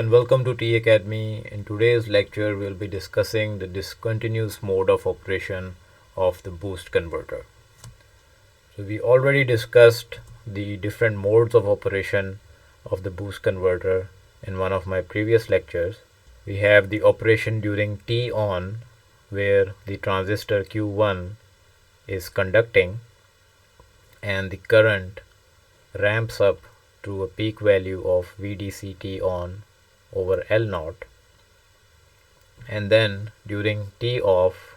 and welcome to T Academy. In today's lecture, we'll be discussing the discontinuous mode of operation of the boost converter. So we already discussed the different modes of operation of the boost converter in one of my previous lectures. We have the operation during T on, where the transistor Q1 is conducting and the current ramps up to a peak value of VDCT on over L naught, and then during T off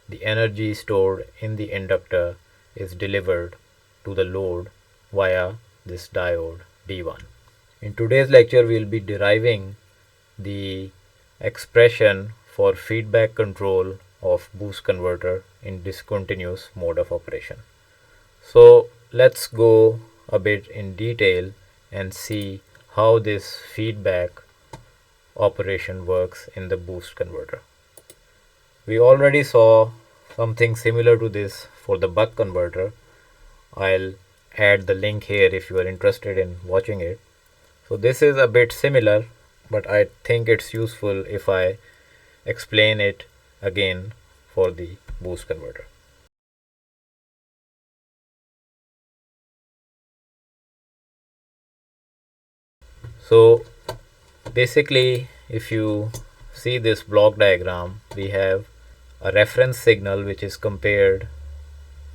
the energy stored in the inductor is delivered to the load via this diode D1. In today's lecture we will be deriving the expression for feedback control of boost converter in discontinuous mode of operation. So let's go a bit in detail and see how this feedback operation works in the boost converter. We already saw something similar to this for the buck converter. I'll add the link here if you are interested in watching it. So this is a bit similar, but I think it's useful if I explain it again for the boost converter. So basically, if you see this block diagram, we have a reference signal which is compared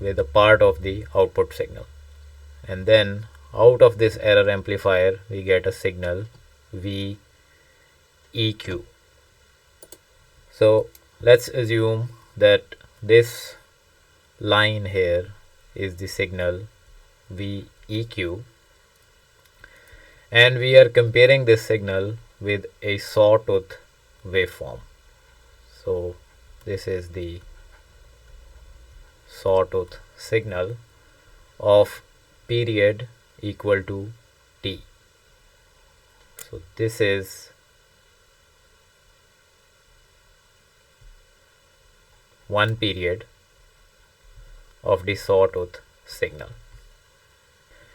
with a part of the output signal, and then out of this error amplifier we get a signal VEQ. So let's assume that this line here is the signal VEQ, and we are comparing this signal with a sawtooth waveform. So this is the sawtooth signal of period equal to T. So this is one period of the sawtooth signal,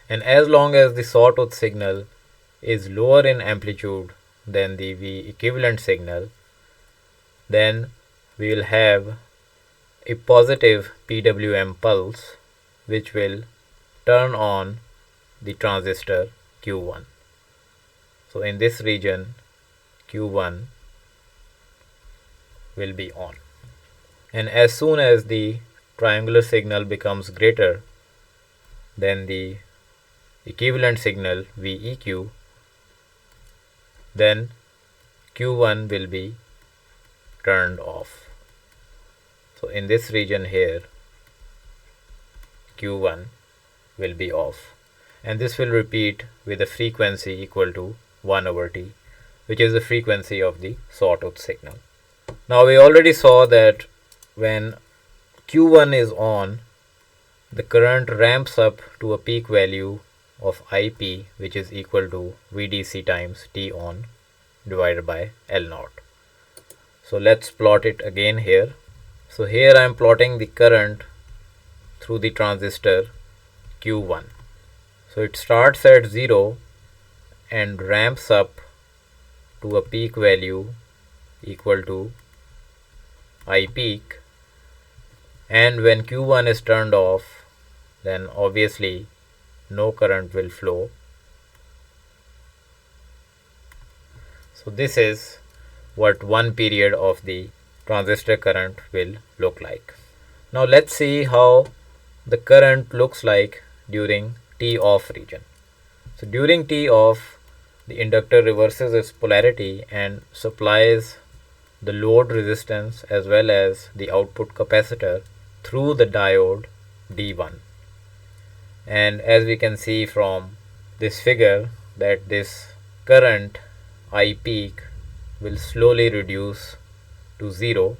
and as long as the sawtooth signal is lower in amplitude than the V equivalent signal, then we will have a positive PWM pulse which will turn on the transistor Q1. So in this region Q1 will be on, and as soon as the triangular signal becomes greater than the equivalent signal VEQ, then Q1 will be turned off. So in this region here Q1 will be off, and this will repeat with a frequency equal to 1 over T, which is the frequency of the sawtooth signal. Now we already saw that when Q1 is on, the current ramps up to a peak value of IP, which is equal to VDC times T on divided by L naught. So let's plot it again here. So here I am plotting the current through the transistor Q1. So it starts at 0 and ramps up to a peak value equal to I peak, and when Q1 is turned off, then obviously no current will flow. So this is what one period of the transistor current will look like. Now let's see how the current looks like during T off region. So during T off, the inductor reverses its polarity and supplies the load resistance as well as the output capacitor through the diode D1. And as we can see from this figure, that this current I peak will slowly reduce to 0,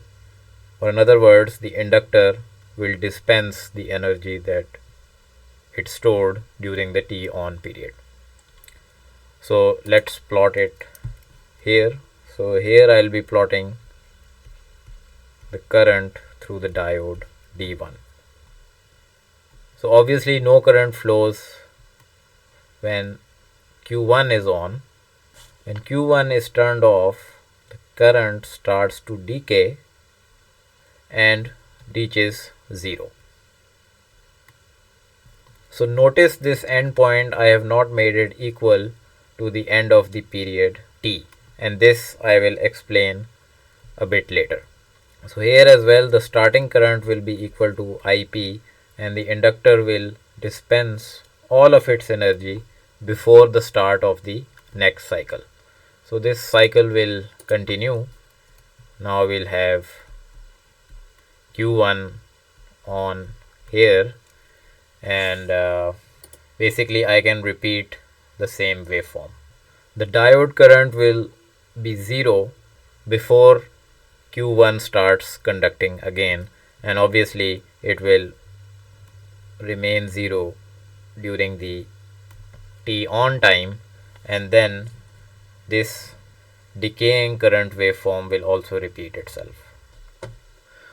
or in other words, the inductor will dispense the energy that it stored during the T on period. So let's plot it here. So here I'll be plotting the current through the diode D1. So obviously no current flows when Q1 is on, When Q1 is turned off, the current starts to decay and reaches 0. So notice this endpoint, I have not made it equal to the end of the period T, and this I will explain a bit later. So here as well, the starting current will be equal to IP, and the inductor will dispense all of its energy before the start of the next cycle. So this cycle will continue. Now we'll have Q1 on here, and basically I can repeat the same waveform. The diode current will be 0 before Q1 starts conducting again, and obviously it will remain 0 during the T on time, and then this decaying current waveform will also repeat itself.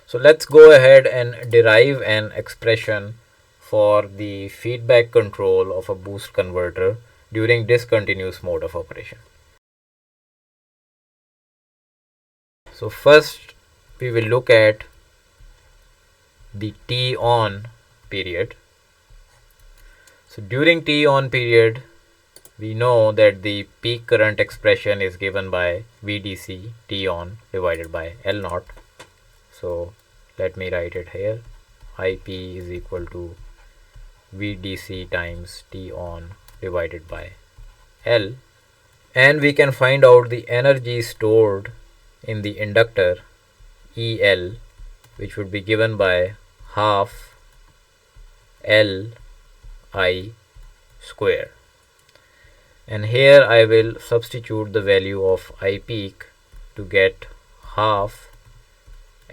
So let's go ahead and derive an expression for the feedback control of a boost converter during discontinuous mode of operation. So first we will look at the T on period. So during T on period, we know that the peak current expression is given by VDC T on divided by L naught. So let me write it here. IP is equal to VDC times T on divided by L, and we can find out the energy stored in the inductor EL, which would be given by half L I square. And here I will substitute the value of I peak to get half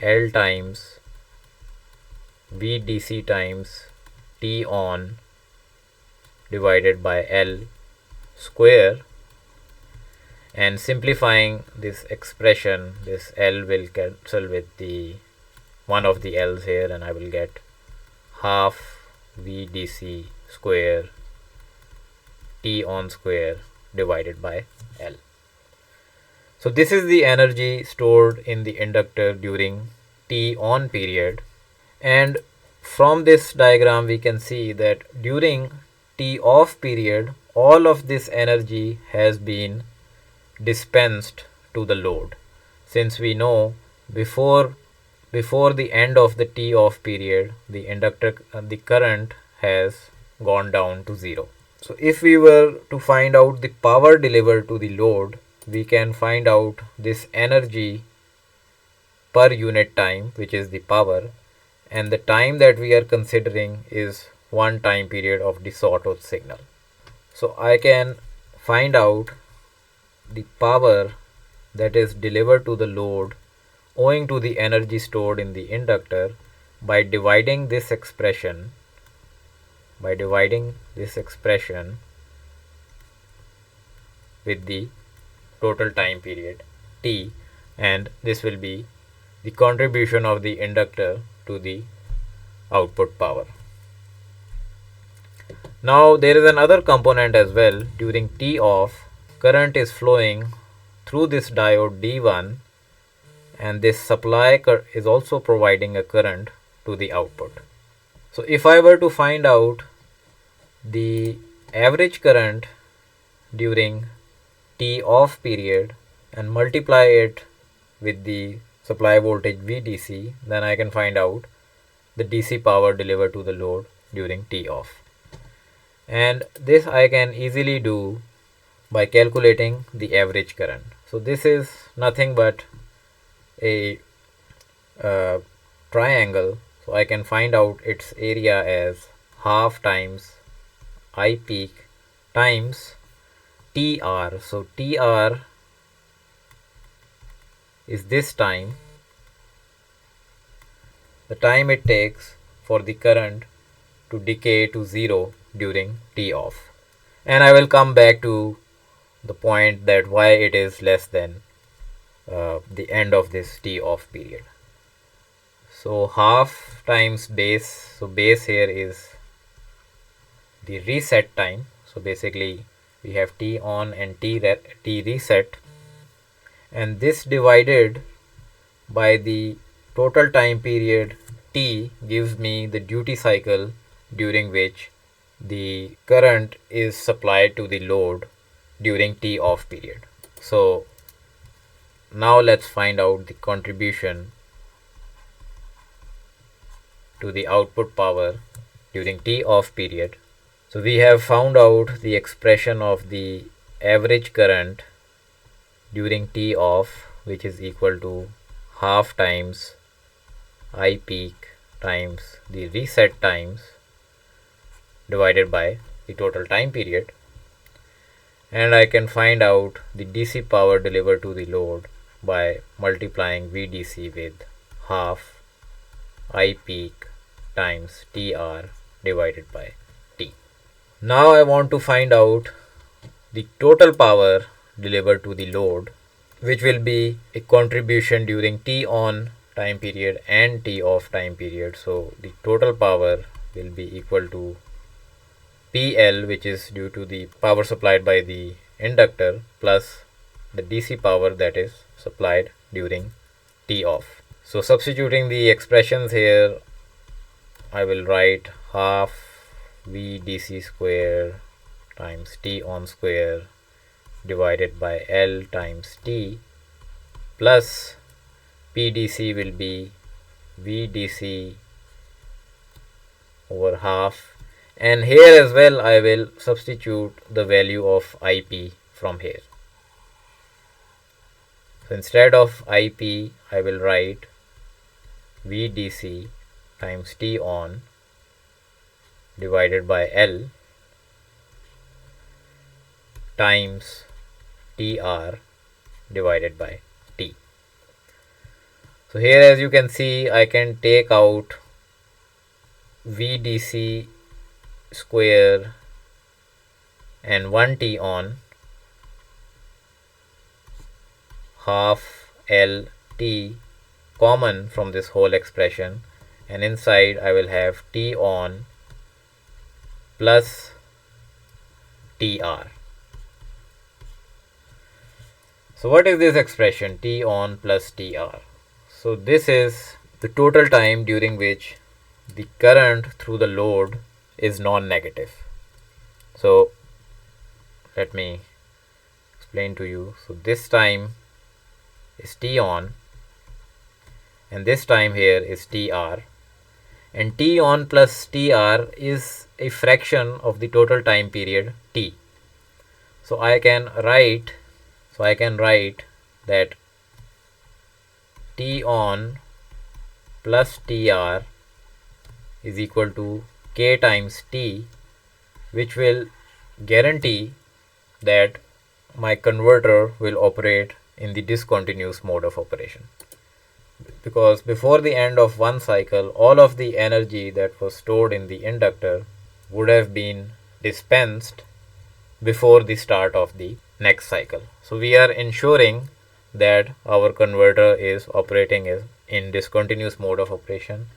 L times VDC times T on divided by L square, and simplifying this expression, this L will cancel with the one of the L's here, and I will get half VDC square T on square divided by L. So this is the energy stored in the inductor during T on period, and from this diagram we can see that during T off period all of this energy has been dispensed to the load, since we know before the end of the T off period the inductor the current has gone down to 0. So if we were to find out the power delivered to the load, we can find out this energy per unit time, which is the power, and the time that we are considering is one time period of the sawtooth signal. So I can find out the power that is delivered to the load owing to the energy stored in the inductor by dividing this expression with the total time period T, and this will be the contribution of the inductor to the output power. Now there is another component as well. During T off, current is flowing through this diode D1, and this supply is also providing a current to the output. So if I were to find out the average current during T off period and multiply it with the supply voltage VDC, then I can find out the DC power delivered to the load during T off. And this I can easily do by calculating the average current. So this is nothing but a triangle, so I can find out its area as half times I peak times TR. So TR is this time, the time it takes for the current to decay to 0 during T off. And I will come back to the point that why it is less than the end of this T off period. So half times base, so base here is the reset time. So basically we have T on and T reset, and this divided by the total time period T gives me the duty cycle during which the current is supplied to the load during T off period. So now let's find out the contribution to the output power during T off period. So we have found out the expression of the average current during T off, which is equal to half times I peak times the reset times divided by the total time period, and I can find out the DC power delivered to the load by multiplying VDC with half I peak times TR divided by T. Now I want to find out the total power delivered to the load, which will be a contribution during T on time period and T off time period. So the total power will be equal to PL, which is due to the power supplied by the inductor, plus the DC power that is supplied during T off. So substituting the expressions here, I will write half VDC square times T on square divided by L times T, plus PDC will be VDC over half, and here as well I will substitute the value of IP from here. So instead of IP I will write VDC times T on divided by L times TR divided by T. So here, as you can see, I can take out VDC square and 1 T on half L T common from this whole expression, and inside I will have T on plus TR. So what is this expression T on plus TR? So this is the total time during which the current through the load is non-negative. So let me explain to you. So this time is T on and this time here is TR, and T on plus TR is a fraction of the total time period T. So I can write that T on plus TR is equal to K times T, which will guarantee that my converter will operate in the discontinuous mode of operation. Because before the end of one cycle, all of the energy that was stored in the inductor would have been dispensed before the start of the next cycle. So we are ensuring that our converter is operating in discontinuous mode of operation,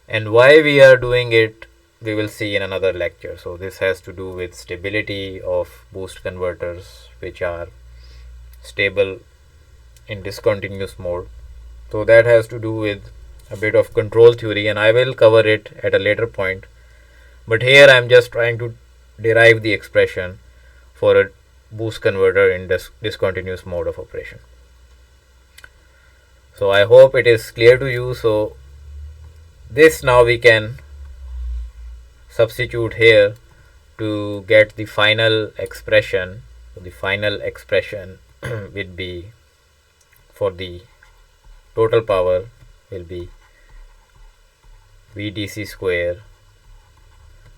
and why we are doing it we will see in another lecture. So this has to do with stability of boost converters which are stable in discontinuous mode. So that has to do with a bit of control theory, and I will cover it at a later point, but here I am just trying to derive the expression for a boost converter in discontinuous mode of operation. So I hope it is clear to you. So this now we can substitute here to get the final expression. So the final expression will be for the total power will be VDC square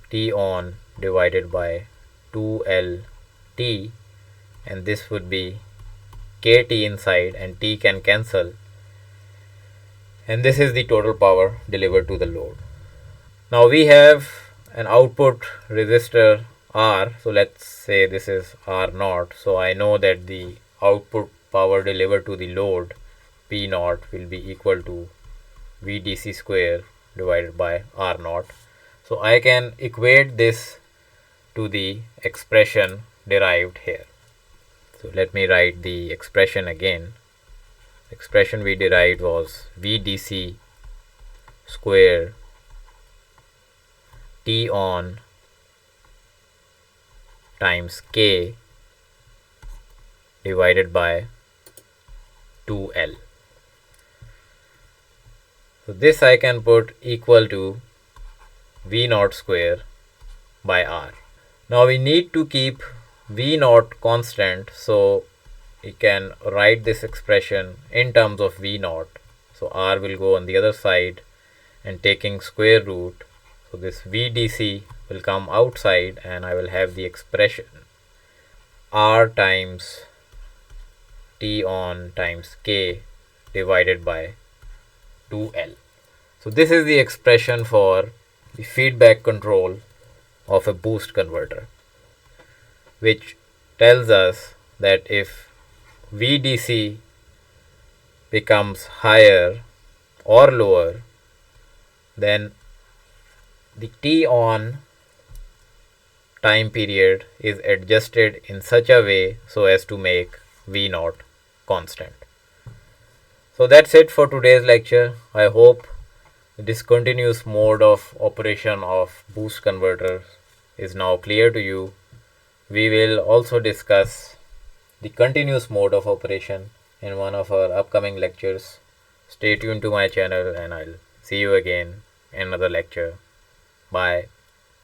T on divided by 2L T, and this would be KT inside and T can cancel, and this is the total power delivered to the load. Now we have an output resistor R, so let's say this is R naught. So I know that the output power delivered to the load P naught will be equal to VDC square divided by R naught. So I can equate this to the expression derived here. So let me write the expression again. The expression we derived was VDC square T on times K divided by 2L. So this I can put equal to V naught square by R. Now we need to keep V naught constant, so we can write this expression in terms of V naught. So R will go on the other side and taking square root. So this VDC will come outside and I will have the expression R times T on times K divided by 2L. So this is the expression for the feedback control of a boost converter, which tells us that if VDC becomes higher or lower, then the T on time period is adjusted in such a way so as to make V naught constant. So that's it for today's lecture. I hope the discontinuous mode of operation of boost converter is now clear to you. We will also discuss the continuous mode of operation in one of our upcoming lectures. Stay tuned to my channel and I'll see you again in another lecture. Bye.